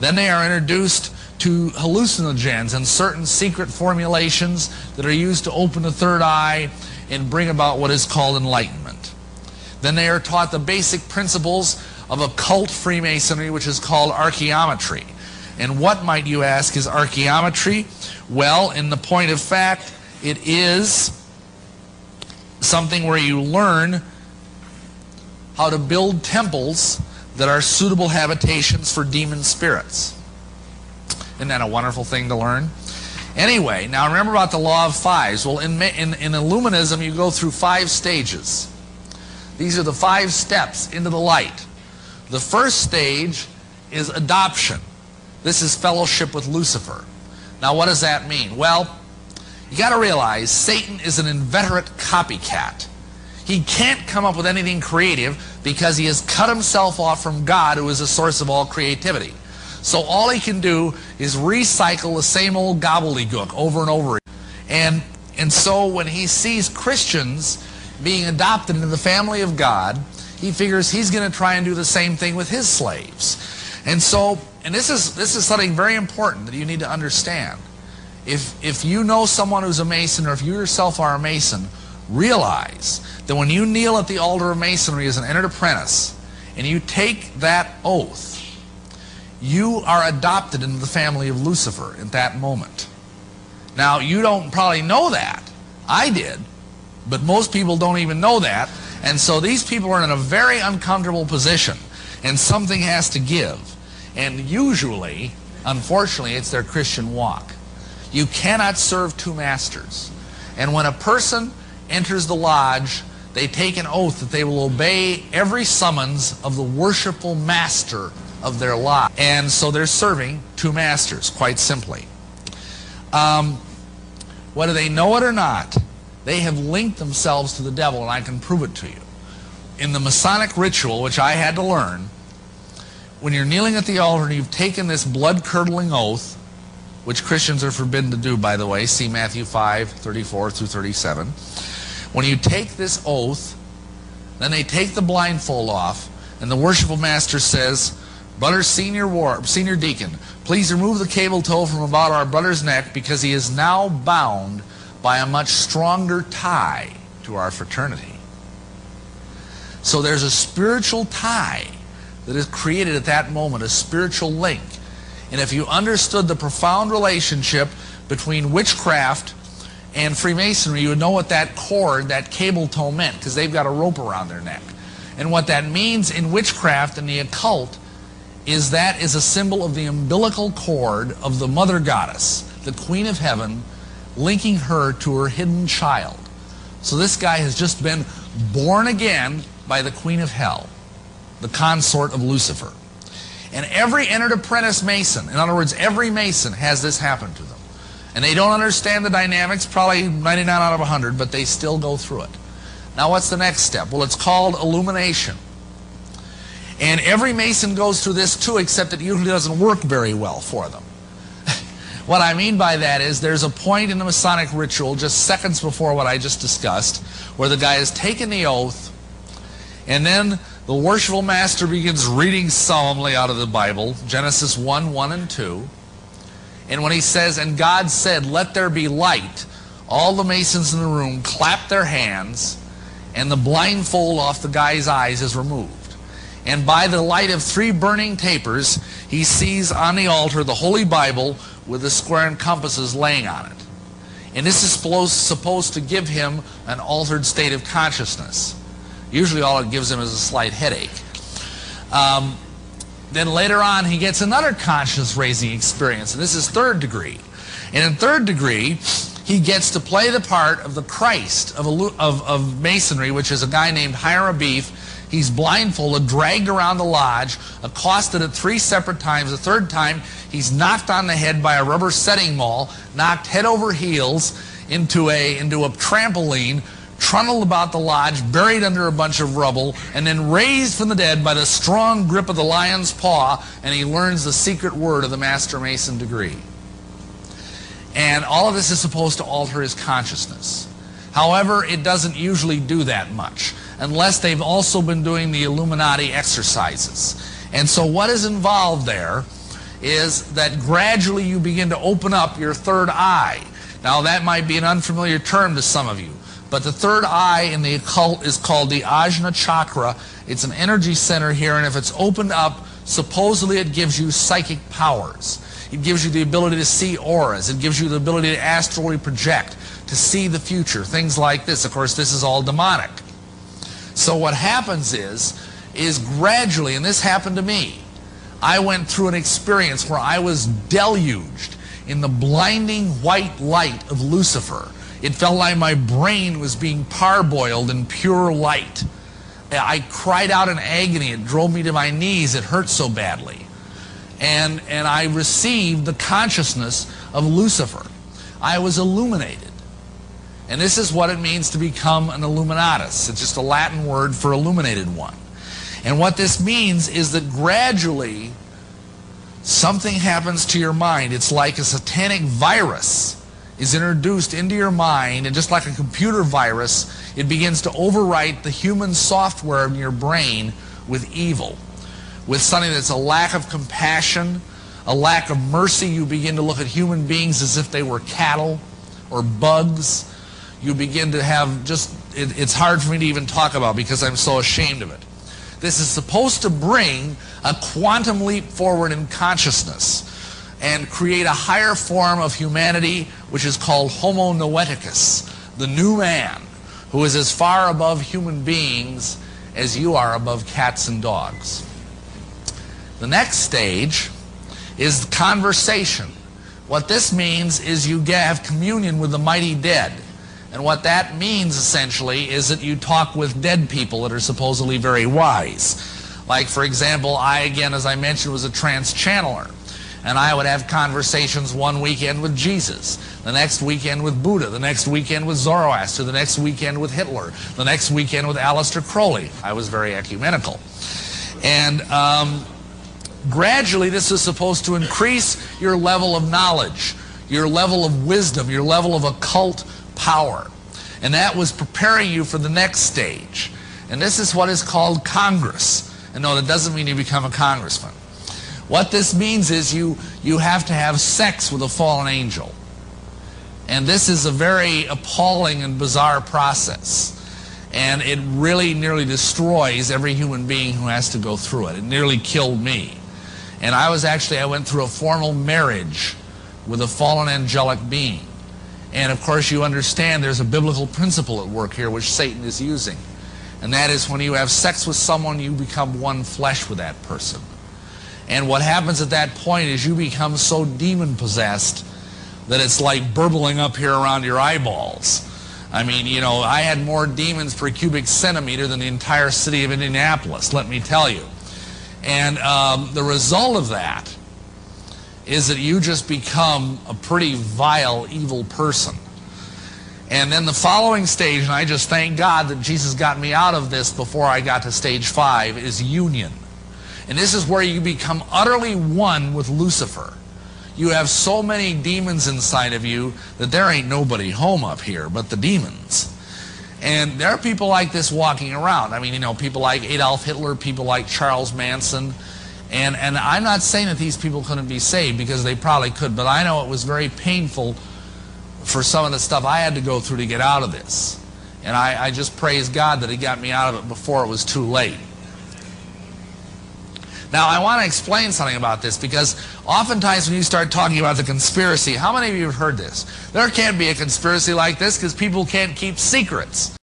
Then they are introduced to hallucinogens and certain secret formulations that are used to open the third eye and bring about what is called enlightenment. Then they are taught the basic principles of occult Freemasonry, which is called archaeometry. And what, might you ask, is archaeometry? Well, in the point of fact, it is something where you learn how to build temples that are suitable habitations for demon spirits. Isn't that a wonderful thing to learn? Anyway, now remember about the law of fives. Well, in Illuminism, you go through 5 stages. These are the 5 steps into the light. The first stage is adoption. This is fellowship with Lucifer. Now, what does that mean? Well, you got to realize Satan is an inveterate copycat. He can't come up with anything creative because he has cut himself off from God, who is the source of all creativity. So all he can do is recycle the same old gobbledygook over and over again. And so when he sees Christians being adopted into the family of God, he figures he's going to try and do the same thing with his slaves. And so, and this is something very important that you need to understand. If you know someone who's a Mason, or if you yourself are a Mason, realize that when you kneel at the altar of Masonry as an entered apprentice, and you take that oath, you are adopted into the family of Lucifer at that moment. Now, you don't probably know that. I did. But most people don't even know that. And so these people are in a very uncomfortable position. And something has to give. And usually, unfortunately, it's their Christian walk. You cannot serve 2 masters. And when a person enters the lodge, they take an oath that they will obey every summons of the worshipful master of their lodge. And so they're serving 2 masters, quite simply. Whether they know it or not, they have linked themselves to the devil, and I can prove it to you. In the Masonic ritual, which I had to learn, when you're kneeling at the altar and you've taken this blood-curdling oath, which Christians are forbidden to do, by the way, see Matthew 5:34 through 37. When you take this oath, then they take the blindfold off, and the worshipful master says, "Brother senior deacon, please remove the cable tow from about our brother's neck, because he is now bound by a much stronger tie to our fraternity." So there's a spiritual tie that is created at that moment, a spiritual link. And if you understood the profound relationship between witchcraft and Freemasonry, you would know what that cord, that cable tow meant, because they've got a rope around their neck. And what that means in witchcraft and the occult is that is a symbol of the umbilical cord of the mother goddess, the Queen of Heaven, linking her to her hidden child. So this guy has just been born again by the Queen of Hell, the consort of Lucifer. And every entered apprentice Mason, in other words, every Mason, has this happen to them. And they don't understand the dynamics, probably 99 out of 100, but they still go through it. Now, what's the next step? Well, it's called illumination. And every Mason goes through this too, except it usually doesn't work very well for them. What I mean by that is there's a point in the Masonic ritual, just seconds before what I just discussed, where the guy has taken the oath, and then the worshipful master begins reading solemnly out of the Bible, Genesis 1:1 and 2. And when he says, "And God said, let there be light," all the Masons in the room clap their hands, and the blindfold off the guy's eyes is removed. And by the light of 3 burning tapers, he sees on the altar the Holy Bible with the square and compasses laying on it. And this is supposed to give him an altered state of consciousness. Usually all it gives him is a slight headache. Then later on he gets another conscience-raising experience, and this is 3rd degree. And in 3rd degree, he gets to play the part of the Christ of Masonry, which is a guy named Hiram Beef. He's blindfolded, dragged around the lodge, accosted at 3 separate times. The 3rd time, he's knocked on the head by a rubber setting maul, knocked head over heels into a trampoline, trundled about the lodge, buried under a bunch of rubble, and then raised from the dead by the strong grip of the lion's paw, and he learns the secret word of the Master Mason degree. And all of this is supposed to alter his consciousness. However, it doesn't usually do that much, unless they've also been doing the Illuminati exercises. And so what is involved there is that gradually you begin to open up your third eye. Now that might be an unfamiliar term to some of you, but the third eye in the occult is called the Ajna chakra. It's an energy center here, and if it's opened up, supposedly it gives you psychic powers. It gives you the ability to see auras. It gives you the ability to astrally project, to see the future, things like this. Of course, this is all demonic. So what happens is gradually, and this happened to me, I went through an experience where I was deluged in the blinding white light of Lucifer. It felt like my brain was being parboiled in pure light. I cried out in agony. It drove me to my knees. It hurt so badly. And I received the consciousness of Lucifer. I was illuminated. And this is what it means to become an illuminatus. It's just a Latin word for illuminated one. And what this means is that gradually something happens to your mind. It's like a satanic virus is introduced into your mind, and just like a computer virus, it begins to overwrite the human software in your brain with evil, with something that's a lack of compassion, a lack of mercy. You begin to look at human beings as if they were cattle or bugs. You begin to have it's hard for me to even talk about because I'm so ashamed of it. This is supposed to bring a quantum leap forward in consciousness and create a higher form of humanity, which is called Homo Noeticus, the new man, who is as far above human beings as you are above cats and dogs. The next stage is conversation. What this means is you have communion with the mighty dead. And what that means essentially is that you talk with dead people that are supposedly very wise. Like, for example, I, again, as I mentioned, was a trans-channeler. And I would have conversations one weekend with Jesus, the next weekend with Buddha, the next weekend with Zoroaster, the next weekend with Hitler, the next weekend with Aleister Crowley. I was very ecumenical. And gradually this is supposed to increase your level of knowledge, your level of wisdom, your level of occult power. And that was preparing you for the next stage. And this is what is called Congress. And no, that doesn't mean you become a congressman. What this means is you have to have sex with a fallen angel. And this is a very appalling and bizarre process. And it really nearly destroys every human being who has to go through it. It nearly killed me. And I went through a formal marriage with a fallen angelic being. And of course you understand there's a biblical principle at work here which Satan is using. And that is when you have sex with someone, you become one flesh with that person. And what happens at that point is you become so demon-possessed that it's like burbling up here around your eyeballs. I mean, you know, I had more demons per cubic centimeter than the entire city of Indianapolis, let me tell you. And the result of that is that you just become a pretty vile, evil person. And then the following stage, and I just thank God that Jesus got me out of this before I got to stage 5, is union. And this is where you become utterly one with Lucifer. You have so many demons inside of you that there ain't nobody home up here but the demons. And there are people like this walking around. I mean, you know, people like Adolf Hitler, people like Charles Manson. And I'm not saying that these people couldn't be saved, because they probably could, but I know it was very painful for some of the stuff I had to go through to get out of this. And I just praise God that He got me out of it before it was too late. Now, I want to explain something about this, because oftentimes when you start talking about the conspiracy, how many of you have heard this? There can't be a conspiracy like this because people can't keep secrets.